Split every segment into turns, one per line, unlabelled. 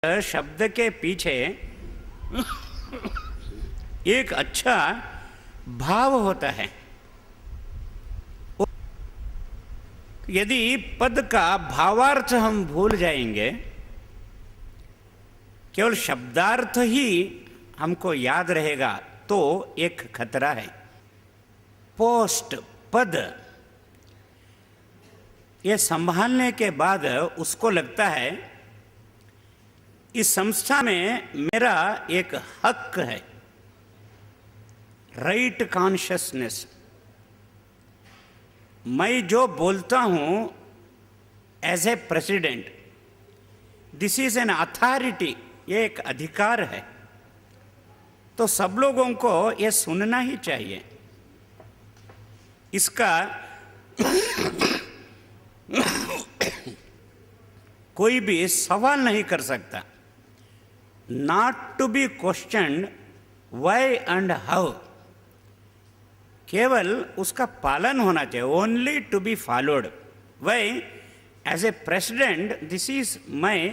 शब्द के पीछे एक अच्छा भाव होता है। यदि पद का भावार्थ हम भूल जाएंगे, केवल शब्दार्थ ही हमको याद रहेगा, तो एक खतरा है। पोस्ट पद ये संभालने के बाद उसको लगता है इस संस्था में मेरा एक हक है, राइट कॉन्शियसनेस। मैं जो बोलता हूं as a president, this is an authority, ये एक अधिकार है, तो सब लोगों को ये सुनना ही चाहिए। इसका कोई भी सवाल नहीं कर सकता। Not to be questioned why and how, केवल उसका पालन होना चाहिए, only to be followed. Why? As a president this is my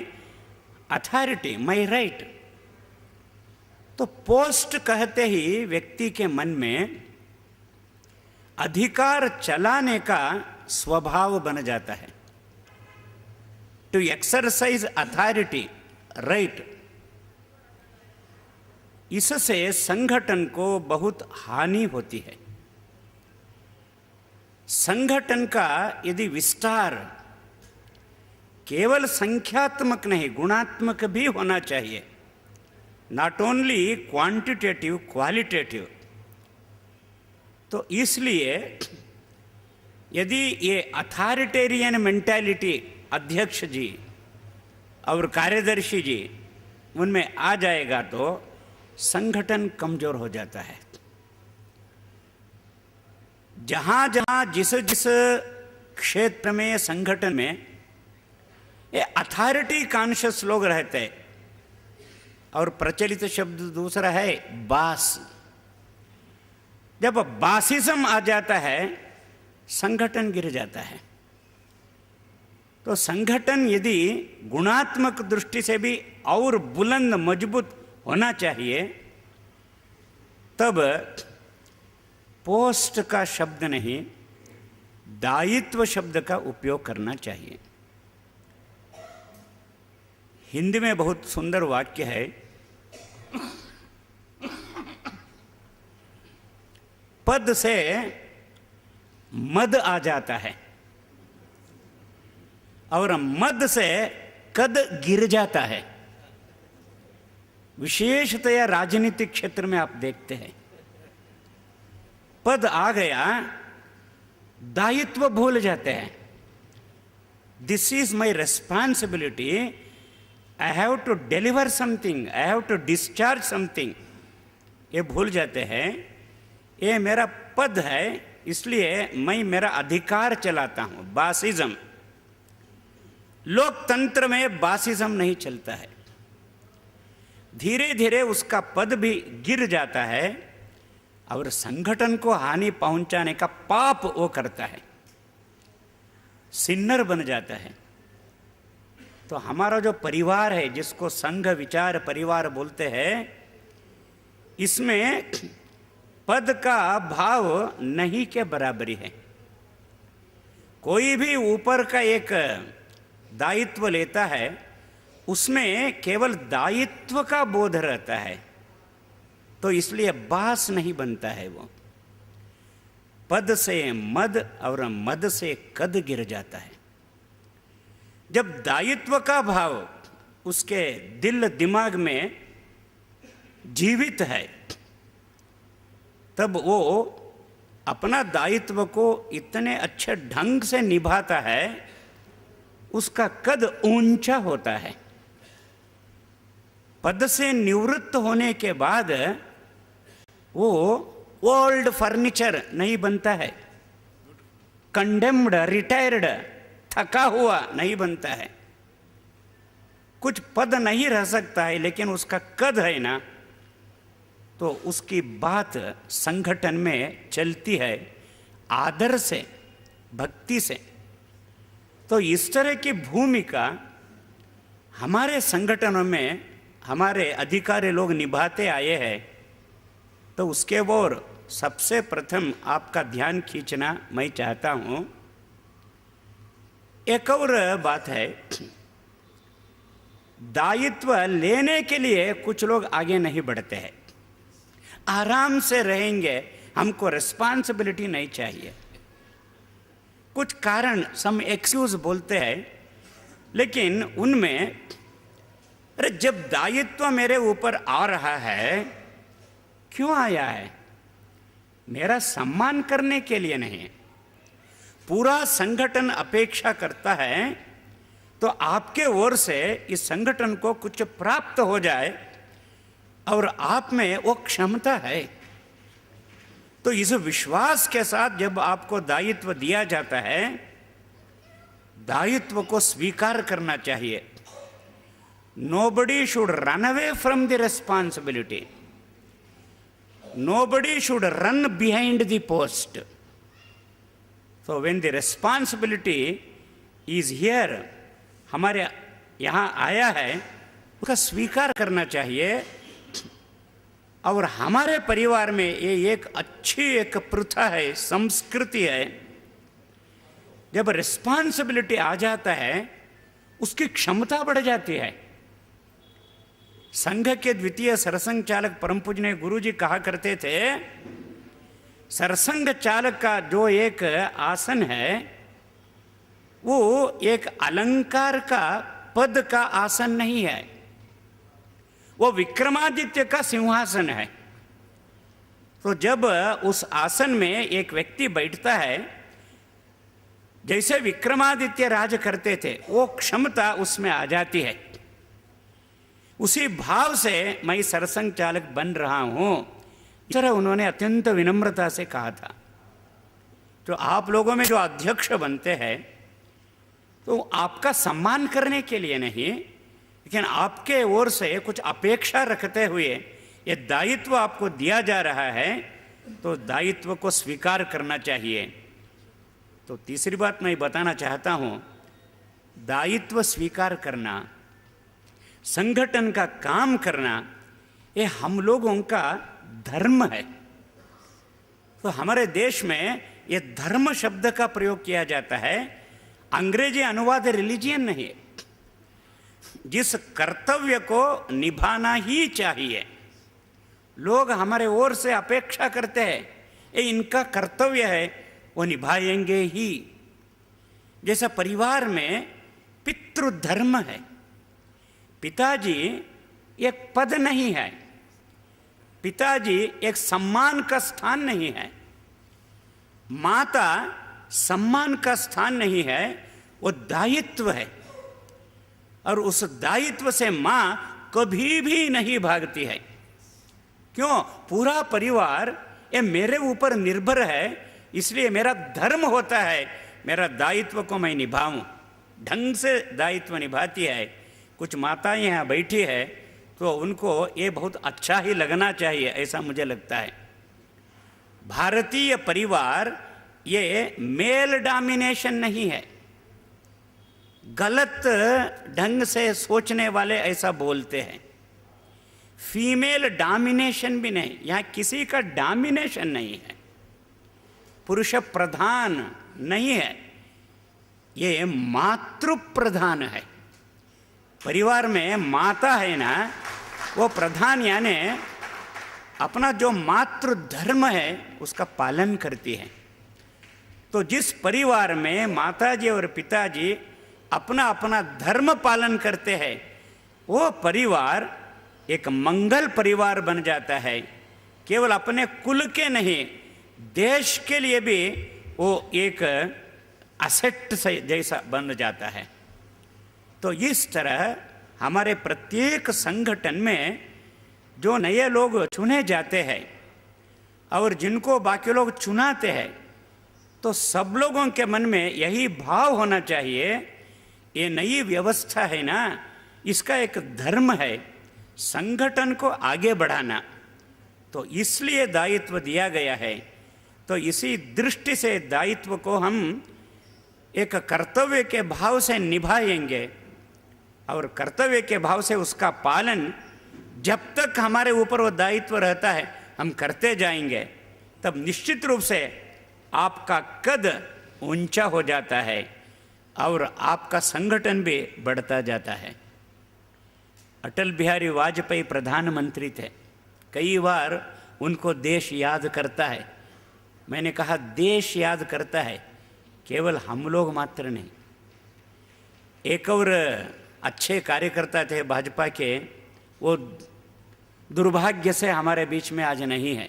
authority, my right. तो पोस्ट कहते ही व्यक्ति के मन में अधिकार चलाने का स्वभाव बन जाता है, टू एक्सरसाइज अथॉरिटी, राइट। इससे संगठन को बहुत हानि होती है। संगठन का यदि विस्तार केवल संख्यात्मक नहीं, गुणात्मक भी होना चाहिए, नॉट ओनली क्वांटिटेटिव, क्वालिटेटिव। तो इसलिए यदि ये अथॉरिटेरियन मेंटालिटी अध्यक्ष जी और कार्यदर्शी जी उनमें आ जाएगा तो संगठन कमजोर हो जाता है। जहां जहां जिस जिस क्षेत्र में, संगठन में ये अथॉरिटी कॉन्शियस लोग रहते हैं, और प्रचलित शब्द दूसरा है बास। जब बासिज्म आ जाता है, संगठन गिर जाता है। तो संगठन यदि गुणात्मक दृष्टि से भी और बुलंद मजबूत होना चाहिए, तब पोस्ट का शब्द नहीं, दायित्व शब्द का उपयोग करना चाहिए। हिंदी में बहुत सुंदर वाक्य है, पद से मद आ जाता है और मद से कद गिर जाता है। विशेषतया राजनीतिक क्षेत्र में आप देखते हैं, पद आ गया, दायित्व भूल जाते हैं। This is my responsibility, I have to deliver something, I have to discharge something, ये भूल जाते हैं। ये मेरा पद है, इसलिए मैं मेरा अधिकार चलाता हूं। बासिज्म, लोकतंत्र में बासिज्म नहीं चलता है। धीरे धीरे उसका पद भी गिर जाता है और संगठन को हानि पहुंचाने का पाप वो करता है, सिन्नर बन जाता है। तो हमारा जो परिवार है, जिसको संघ विचार परिवार बोलते हैं, इसमें पद का भाव नहीं के बराबरी है। कोई भी ऊपर का एक दायित्व लेता है, उसमें केवल दायित्व का बोध रहता है, तो इसलिए बास नहीं बनता है। वो पद से मद और मद से कद गिर जाता है। जब दायित्व का भाव उसके दिल दिमाग में जीवित है, तब वो अपना दायित्व को इतने अच्छे ढंग से निभाता है, उसका कद ऊंचा होता है। पद से निवृत्त होने के बाद वो ओल्ड फर्नीचर नहीं बनता है, कंडेम्ड, रिटायर्ड, थका हुआ नहीं बनता है। कुछ पद नहीं रह सकता है, लेकिन उसका कद है ना, तो उसकी बात संगठन में चलती है आदर से, भक्ति से। तो इस तरह की भूमिका हमारे संगठनों में हमारे अधिकारी लोग निभाते आए हैं, तो उसके ओर सबसे प्रथम आपका ध्यान खींचना मैं चाहता हूं। एक और बात है, दायित्व लेने के लिए कुछ लोग आगे नहीं बढ़ते हैं। आराम से रहेंगे, हमको रिस्पॉन्सिबिलिटी नहीं चाहिए। कुछ कारण, सम एक्सक्यूज बोलते हैं, लेकिन उनमें अरे जब दायित्व मेरे ऊपर आ रहा है, क्यों आया है? मेरा सम्मान करने के लिए नहीं। पूरा संगठन अपेक्षा करता है तो आपके ओर से इस संगठन को कुछ प्राप्त हो जाए, और आप में वो क्षमता है। तो इस विश्वास के साथ जब आपको दायित्व दिया जाता है, दायित्व को स्वीकार करना चाहिए। Nobody should run away from the responsibility, nobody should run behind the post. So when the responsibility is here, हमारे यहाँ आया है, उसका स्वीकार करना चाहिए। और हमारे परिवार में ये एक अच्छी एक प्रथा है, संस्कृति है। जब रिस्पॉन्सिबिलिटी आ जाता है, उसकी क्षमता बढ़ जाती है। संघ के द्वितीय सरसंघ चालक परम पूज्य गुरु जी कहा करते थे, सरसंघ चालक का जो एक आसन है, वो एक अलंकार का पद का आसन नहीं है, वो विक्रमादित्य का सिंहासन है। तो जब उस आसन में एक व्यक्ति बैठता है, जैसे विक्रमादित्य राज करते थे, वो क्षमता उसमें आ जाती है। उसी भाव से मैं सरसंघ चालक बन रहा हूं, इस तरह उन्होंने अत्यंत विनम्रता से कहा था। तो आप लोगों में जो अध्यक्ष बनते हैं, तो आपका सम्मान करने के लिए नहीं, लेकिन आपके ओर से कुछ अपेक्षा रखते हुए ये दायित्व आपको दिया जा रहा है, तो दायित्व को स्वीकार करना चाहिए। तो तीसरी बात मैं बताना चाहता हूं, दायित्व स्वीकार करना, संगठन का काम करना, ये हम लोगों का धर्म है। तो हमारे देश में ये धर्म शब्द का प्रयोग किया जाता है, अंग्रेजी अनुवाद रिलीजियन नहीं। जिस कर्तव्य को निभाना ही चाहिए, लोग हमारे ओर से अपेक्षा करते हैं, ये इनका कर्तव्य है, वो निभाएंगे ही। जैसा परिवार में पितृधर्म है, पिताजी एक पद नहीं है, पिताजी एक सम्मान का स्थान नहीं है, माता सम्मान का स्थान नहीं है, वो दायित्व है। और उस दायित्व से मां कभी भी नहीं भागती है। क्यों? पूरा परिवार ये मेरे ऊपर निर्भर है, इसलिए मेरा धर्म होता है मेरा दायित्व को मैं निभाऊं। ढंग से दायित्व निभाती है। कुछ माताएं यहाँ बैठी है, तो उनको ये बहुत अच्छा ही लगना चाहिए, ऐसा मुझे लगता है। भारतीय परिवार ये मेल डोमिनेशन नहीं है। गलत ढंग से सोचने वाले ऐसा बोलते हैं। फीमेल डोमिनेशन भी नहीं, यहाँ किसी का डोमिनेशन नहीं है, पुरुष प्रधान नहीं है, ये मातृ प्रधान है। परिवार में माता है ना, वो प्रधान, यानी अपना जो मातृ धर्म है उसका पालन करती है। तो जिस परिवार में माताजी और पिताजी अपना अपना धर्म पालन करते हैं, वो परिवार एक मंगल परिवार बन जाता है। केवल अपने कुल के नहीं, देश के लिए भी वो एक असेट जैसा बन जाता है। तो इस तरह हमारे प्रत्येक संगठन में जो नए लोग चुने जाते हैं और जिनको बाकी लोग चुनाते हैं, तो सब लोगों के मन में यही भाव होना चाहिए, ये नई व्यवस्था है ना, इसका एक धर्म है संगठन को आगे बढ़ाना, तो इसलिए दायित्व दिया गया है। तो इसी दृष्टि से दायित्व को हम एक कर्तव्य के भाव से निभाएंगे, और कर्तव्य के भाव से उसका पालन जब तक हमारे ऊपर वो दायित्व रहता है हम करते जाएंगे, तब निश्चित रूप से आपका कद ऊंचा हो जाता है और आपका संगठन भी बढ़ता जाता है। अटल बिहारी वाजपेयी प्रधानमंत्री थे, कई बार उनको देश याद करता है। मैंने कहा देश याद करता है, केवल हम लोग मात्र नहीं। एक और अच्छे कार्यकर्ता थे भाजपा के, वो दुर्भाग्य से हमारे बीच में आज नहीं है।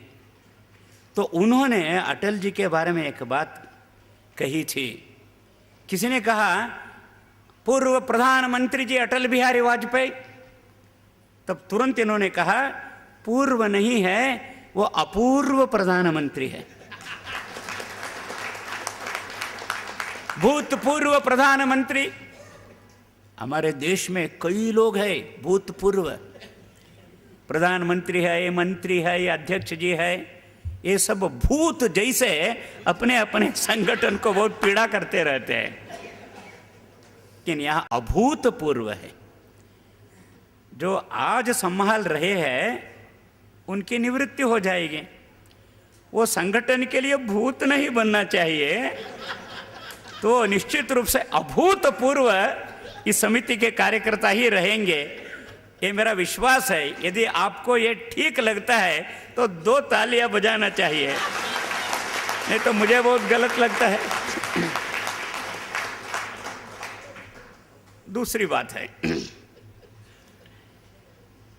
तो उन्होंने अटल जी के बारे में एक बात कही थी। किसी ने कहा पूर्व प्रधानमंत्री जी अटल बिहारी वाजपेयी, तब तुरंत इन्होंने कहा पूर्व नहीं है, वो अपूर्व प्रधानमंत्री है। भूतपूर्व प्रधानमंत्री, हमारे देश में कई लोग हैं भूतपूर्व प्रधानमंत्री है, मंत्री है, अध्यक्ष जी है, ये सब भूत जैसे अपने अपने संगठन को बहुत पीड़ा करते रहते हैं, लेकिन यहां अभूतपूर्व है। जो आज संभाल रहे हैं उनकी निवृत्ति हो जाएगी। वो संगठन के लिए भूत नहीं बनना चाहिए, तो निश्चित रूप से अभूतपूर्व इस समिति के कार्यकर्ता ही रहेंगे, ये मेरा विश्वास है। यदि आपको ये ठीक लगता है तो 2 तालियां बजाना चाहिए, नहीं तो मुझे बहुत गलत लगता है। दूसरी बात है,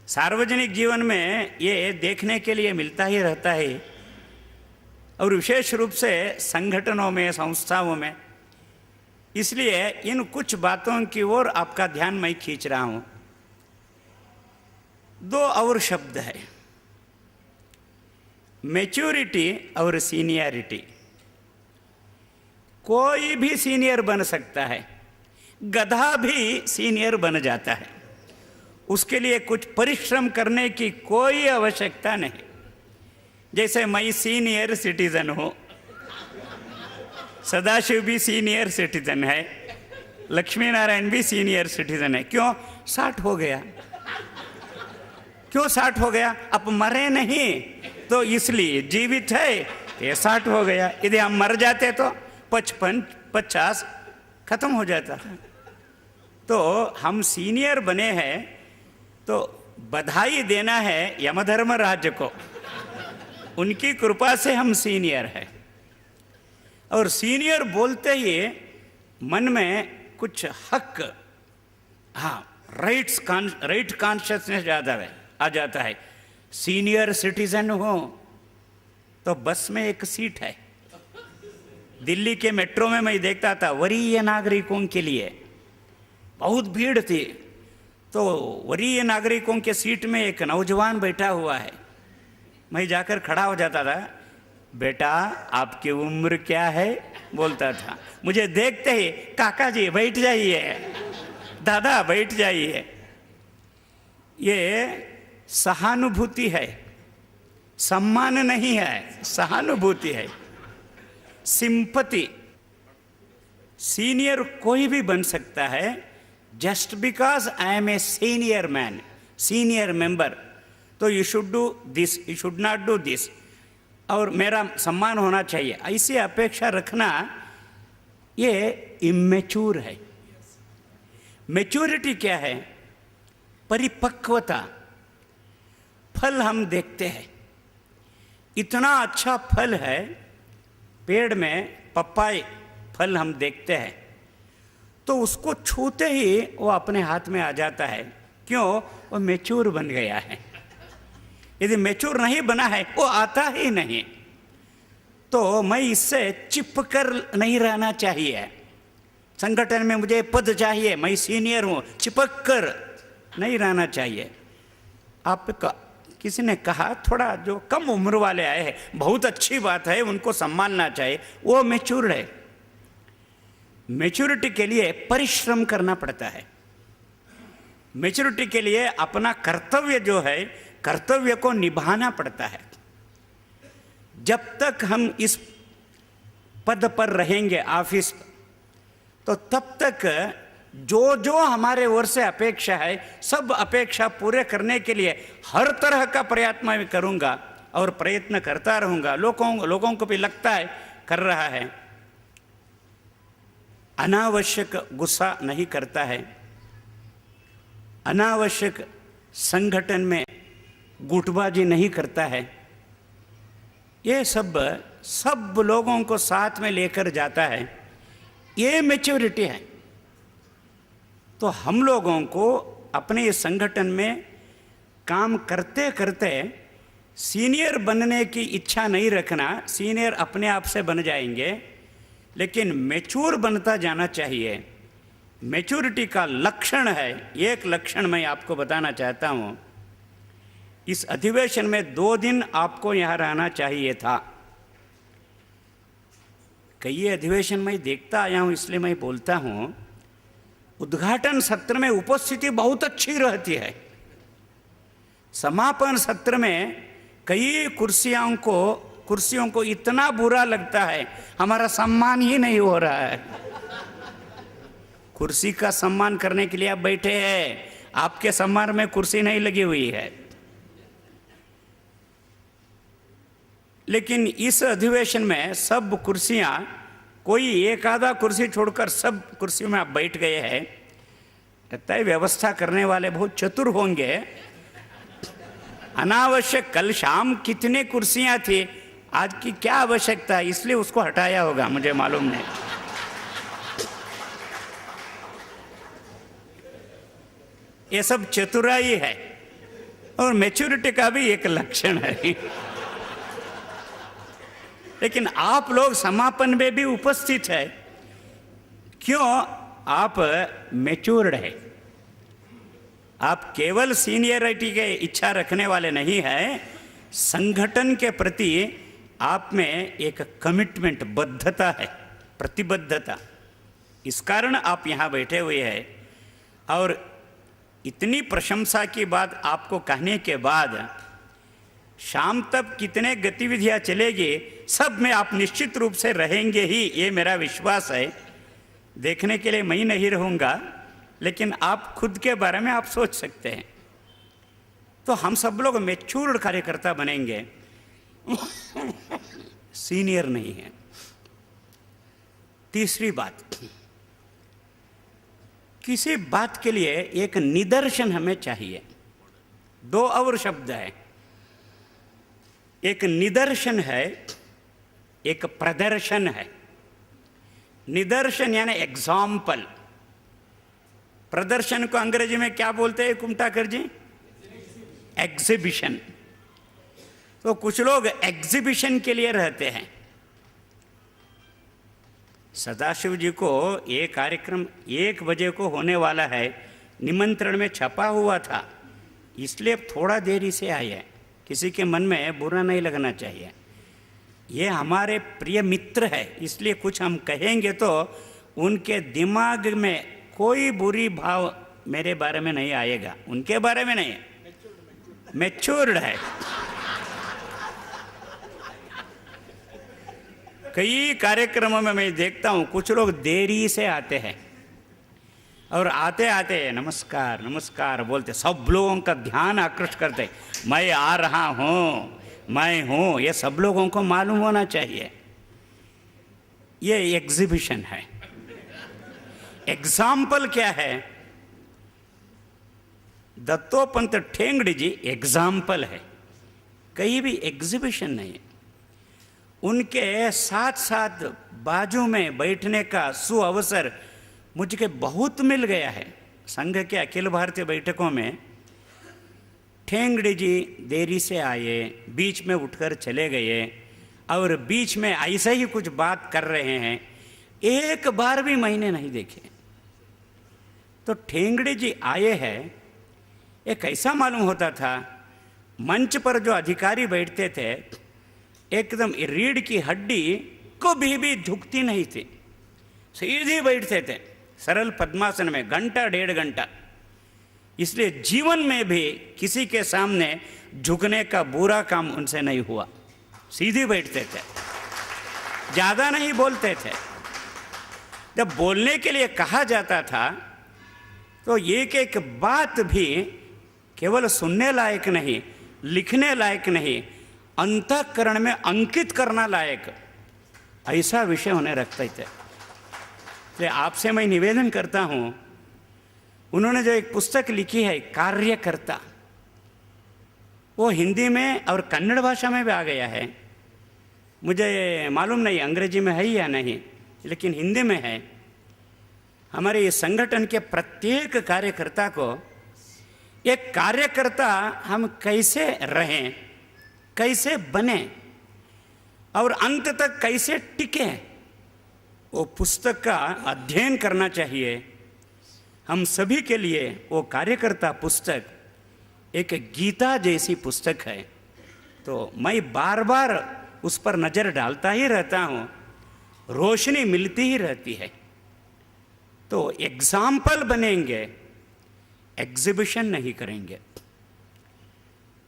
सार्वजनिक जीवन में ये देखने के लिए मिलता ही रहता है, और विशेष रूप से संगठनों में, संस्थाओं में। इसलिए इन कुछ बातों की ओर आपका ध्यान मैं खींच रहा हूं। 2 और शब्द है, मैच्योरिटी और सीनियरिटी। कोई भी सीनियर बन सकता है, गधा भी सीनियर बन जाता है, उसके लिए कुछ परिश्रम करने की कोई आवश्यकता नहीं। जैसे मैं सीनियर सिटीजन हूं, सदाशिव भी सीनियर सिटीजन है, लक्ष्मी नारायण भी सीनियर सिटीजन है। क्यों? 60 हो गया। क्यों 60 हो गया? अब मरे नहीं तो इसलिए जीवित है, ये 60 हो गया। यदि हम मर जाते तो 55, 50 खत्म हो जाता। तो हम सीनियर बने हैं तो बधाई देना है यमधर्म राज्य को, उनकी कृपा से हम सीनियर हैं। और सीनियर बोलते ही मन में कुछ हक, राइट कॉन्शियसनेस आ जाता है। सीनियर सिटीजन हो तो बस में एक सीट है। दिल्ली के मेट्रो में मैं देखता था, वरीय नागरिकों के लिए बहुत भीड़ थी, तो वरीय नागरिकों के सीट में एक नौजवान बैठा हुआ है। मैं जाकर खड़ा हो जाता था, बेटा आपकी उम्र क्या है बोलता था। मुझे देखते ही काका जी बैठ जाइए, दादा बैठ जाइए। ये सहानुभूति है, सम्मान नहीं है, सहानुभूति है, सिंपैथी। सीनियर कोई भी बन सकता है, just because I am a senior man, senior member, तो you should do this, you should not do this, और मेरा सम्मान होना चाहिए, ऐसी अपेक्षा रखना ये इमेच्योर है। मैच्योरिटी क्या है? परिपक्वता। फल हम देखते हैं, इतना अच्छा फल है पेड़ में, पपाई फल हम देखते हैं, तो उसको छूते ही वो अपने हाथ में आ जाता है। क्यों? वो मैच्योर बन गया है। यदि मैच्योर नहीं बना है, वो आता ही नहीं। तो मैं इससे चिपकर नहीं रहना चाहिए। संगठन में मुझे पद चाहिए, मैं सीनियर हूँ, चिपक कर नहीं रहना चाहिए। आप किसी ने कहा थोड़ा जो कम उम्र वाले आए हैं, बहुत अच्छी बात है, उनको सम्मानना चाहिए, वो मैच्योर है। मैच्योरिटी के लिए परिश्रम करना पड़ता है। मैच्योरिटी के लिए अपना कर्तव्य जो है, कर्तव्य को निभाना पड़ता है। जब तक हम इस पद पर रहेंगे ऑफिस, तो तब तक जो जो हमारे ओर से अपेक्षा है, सब अपेक्षा पूरे करने के लिए हर तरह का प्रयत्न मैं करूँगा और प्रयत्न करता रहूँगा। लोगों को भी लगता है कर रहा है। अनावश्यक गुस्सा नहीं करता है, अनावश्यक संगठन में गुटबाजी नहीं करता है। ये सब लोगों को साथ में लेकर जाता है। ये मैच्योरिटी है। तो हम लोगों को अपने संगठन में काम करते करते सीनियर बनने की इच्छा नहीं रखना। सीनियर अपने आप से बन जाएंगे, लेकिन मैच्योर बनता जाना चाहिए। मैच्योरिटी का लक्षण है, एक लक्षण मैं आपको बताना चाहता हूँ। इस अधिवेशन में 2 दिन आपको यहाँ रहना चाहिए था। कई अधिवेशन में देखता आया हूँ, इसलिए मैं बोलता हूँ। उद्घाटन सत्र में उपस्थिति बहुत अच्छी रहती है। समापन सत्र में कई कुर्सियों को इतना बुरा लगता है, हमारा सम्मान ही नहीं हो रहा है। कुर्सी का सम्मान करने के लिए आप बैठे हैं, आपके सम्मान में कुर्सी नहीं लगी हुई है। लेकिन इस अधिवेशन में सब कुर्सियां, कोई एक आधा कुर्सी छोड़कर सब कुर्सियों में आप बैठ गए हैं। लगता है व्यवस्था करने वाले बहुत चतुर होंगे। अनावश्यक कल शाम कितने कुर्सियां थी, आज की क्या आवश्यकता, इसलिए उसको हटाया होगा, मुझे मालूम नहीं। ये सब चतुराई है और मैच्योरिटी का भी एक लक्षण है। लेकिन आप लोग समापन में भी उपस्थित है, क्यों? आप मैच्योर्ड है। आप केवल सीनियरिटी के इच्छा रखने वाले नहीं है, संगठन के प्रति आप में एक कमिटमेंट, बद्धता है, प्रतिबद्धता। इस कारण आप यहाँ बैठे हुए हैं। और इतनी प्रशंसा की बात आपको कहने के बाद शाम तक कितने गतिविधियां चलेगी, सब में आप निश्चित रूप से रहेंगे ही, ये मेरा विश्वास है। देखने के लिए मैं नहीं रहूँगा, लेकिन आप खुद के बारे में आप सोच सकते हैं। तो हम सब लोग मैच्योर्ड कार्यकर्ता बनेंगे, सीनियर नहीं है। तीसरी बात, किसी बात के लिए एक निदर्शन हमें चाहिए। 2 और शब्द है, एक निदर्शन है, एक प्रदर्शन है। निदर्शन यानी एग्जाम्पल। प्रदर्शन को अंग्रेजी में क्या बोलते हैं कुमटाकर जी? एग्जीबिशन। तो कुछ लोग एग्जीबिशन के लिए रहते हैं। सदाशिव जी को ये कार्यक्रम 1 बजे को होने वाला है, निमंत्रण में छपा हुआ था, इसलिए थोड़ा देरी से आए हैं। किसी के मन में बुरा नहीं लगना चाहिए। ये हमारे प्रिय मित्र है, इसलिए कुछ हम कहेंगे तो उनके दिमाग में कोई बुरी भाव मेरे बारे में नहीं आएगा, उनके बारे में नहीं। मैच्योर्ड है। कई कार्यक्रमों में मैं देखता हूँ कुछ लोग देरी से आते हैं और आते आते नमस्कार नमस्कार बोलते, सब लोगों का ध्यान आकृष्ट करते, मैं आ रहा हूँ, मैं हूँ। ये सब लोगों को मालूम होना चाहिए। ये एग्जीबिशन है। एग्जाम्पल क्या है? दत्तोपंत ठेंगड़ी जी एग्जाम्पल है, कहीं भी एग्जीबिशन नहीं है। उनके साथ साथ बाजू में बैठने का सुअवसर मुझे बहुत मिल गया है। संघ के अखिल भारतीय बैठकों में ठेंगड़ी जी देरी से आए, बीच में उठकर चले गए और बीच में ऐसे ही कुछ बात कर रहे हैं, एक बार भी मैंने नहीं देखे। तो ठेंगड़ी जी आए हैं, ये कैसा मालूम होता था? मंच पर जो अधिकारी बैठते थे एकदम रीढ़ की हड्डी को भी झुकती नहीं थी, सीधे बैठते थे सरल पद्मासन में घंटा 1.5 घंटा। इसलिए जीवन में भी किसी के सामने झुकने का बुरा काम उनसे नहीं हुआ, सीधे बैठते थे, ज़्यादा नहीं बोलते थे। जब बोलने के लिए कहा जाता था तो एक एक बात भी केवल सुनने लायक नहीं, लिखने लायक नहीं, अंतःकरण में अंकित करना लायक, ऐसा विषय होने रखता ही थे। इसलिए आपसे मैं निवेदन करता हूँ, उन्होंने जो एक पुस्तक लिखी है कार्यकर्ता, वो हिंदी में और कन्नड़ भाषा में भी आ गया है, मुझे मालूम नहीं अंग्रेजी में है या नहीं, लेकिन हिंदी में है। हमारे ये संगठन के प्रत्येक कार्यकर्ता को, एक कार्यकर्ता हम कैसे रहें, कैसे बने और अंत तक कैसे टिके, वो पुस्तक का अध्ययन करना चाहिए। हम सभी के लिए वो कार्यकर्ता पुस्तक एक गीता जैसी पुस्तक है। तो मैं बार बार उस पर नज़र डालता ही रहता हूँ, रोशनी मिलती ही रहती है। तो एग्जाम्पल बनेंगे, एग्जिबिशन नहीं करेंगे।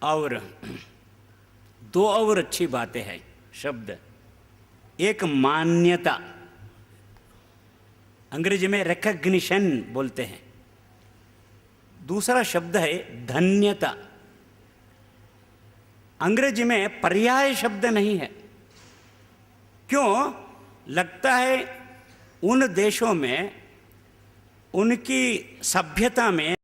और दो और अच्छी बातें हैं शब्द, एक मान्यता, अंग्रेजी में रिकग्निशन बोलते हैं, दूसरा शब्द है धन्यता। अंग्रेजी में पर्याय शब्द नहीं है। क्यों? लगता है उन देशों में, उनकी सभ्यता में